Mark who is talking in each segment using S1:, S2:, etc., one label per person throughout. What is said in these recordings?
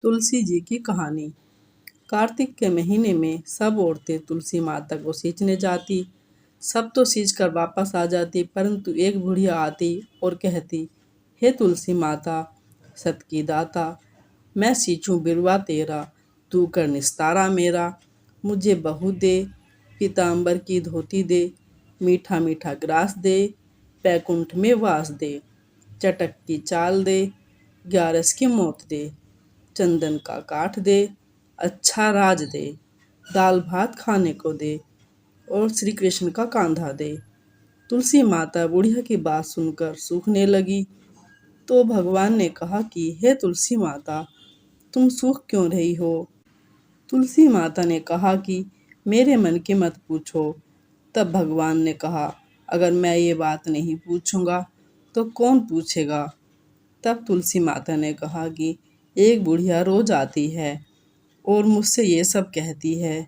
S1: तुलसी जी की कहानी। कार्तिक के महीने में सब औरतें तुलसी माता को सींचने जाती। सब तो सींच कर वापस आ जाती, परंतु एक बुढ़िया आती और कहती, हे तुलसी माता, सत की दाता, मैं सींचूं बिरवा तेरा, तू कर निस्तारा मेरा। मुझे बहू दे, पीतांबर की धोती दे, मीठा मीठा ग्रास दे, बैकुंठ में वास दे। चटक की चाल दे, ग्यारस की मौत दे, चंदन का काठ दे, अच्छा राज दे, दाल भात खाने को दे, और श्री कृष्ण का कांधा दे। तुलसी माता बुढ़िया की बात सुनकर सूखने लगी। तो भगवान ने कहा कि हे तुलसी माता, तुम सूख क्यों रही हो? तुलसी माता ने कहा कि मेरे मन की मत पूछो। तब भगवान ने कहा, अगर मैं ये बात नहीं पूछूंगा तो कौन पूछेगा? तब तुलसी माता ने कहा कि एक बुढ़िया रोज आती है और मुझसे ये सब कहती है।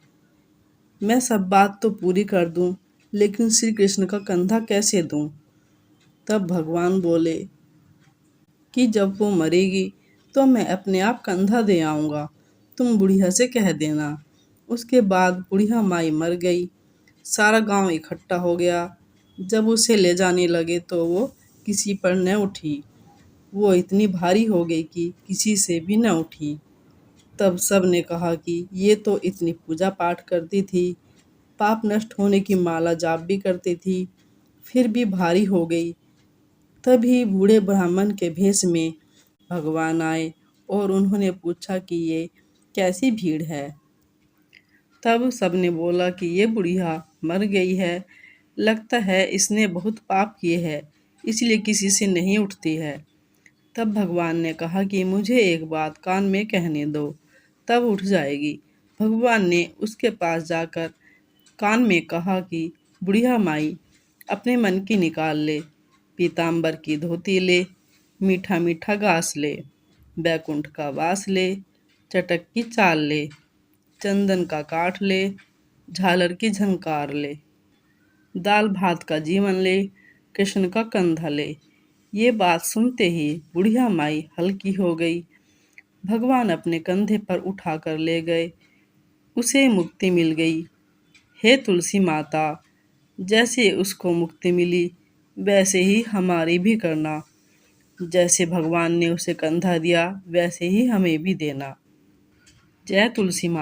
S1: मैं सब बात तो पूरी कर दूं, लेकिन श्री कृष्ण का कंधा कैसे दूं? तब भगवान बोले कि जब वो मरेगी तो मैं अपने आप कंधा दे आऊँगा, तुम बुढ़िया से कह देना। उसके बाद बुढ़िया माई मर गई। सारा गांव इकट्ठा हो गया। जब उसे ले जाने लगे तो वो किसी पर न उठी। वो इतनी भारी हो गई कि किसी से भी न उठी। तब सब ने कहा कि ये तो इतनी पूजा पाठ करती थी, पाप नष्ट होने की माला जाप भी करती थी, फिर भी भारी हो गई। तभी बूढ़े ब्राह्मण के भेष में भगवान आए और उन्होंने पूछा कि ये कैसी भीड़ है। तब सबने बोला कि ये बुढ़िया मर गई है, लगता है इसने बहुत पाप किए हैं, इसलिए किसी से नहीं उठती है। तब भगवान ने कहा कि मुझे एक बात कान में कहने दो, तब उठ जाएगी। भगवान ने उसके पास जाकर कान में कहा कि बुढ़िया माई, अपने मन की निकाल ले, पीतांबर की धोती ले, मीठा मीठा घास ले, बैकुंठ का वास ले, चटक की चाल ले, चंदन का काठ ले, झालर की झंकार ले, दाल भात का जीवन ले, कृष्ण का कंधा ले। ये बात सुनते ही बुढ़िया माई हल्की हो गई। भगवान अपने कंधे पर उठाकर ले गए। उसे मुक्ति मिल गई। हे तुलसी माता, जैसे उसको मुक्ति मिली वैसे ही हमारी भी करना। जैसे भगवान ने उसे कंधा दिया वैसे ही हमें भी देना। जय तुलसी माता।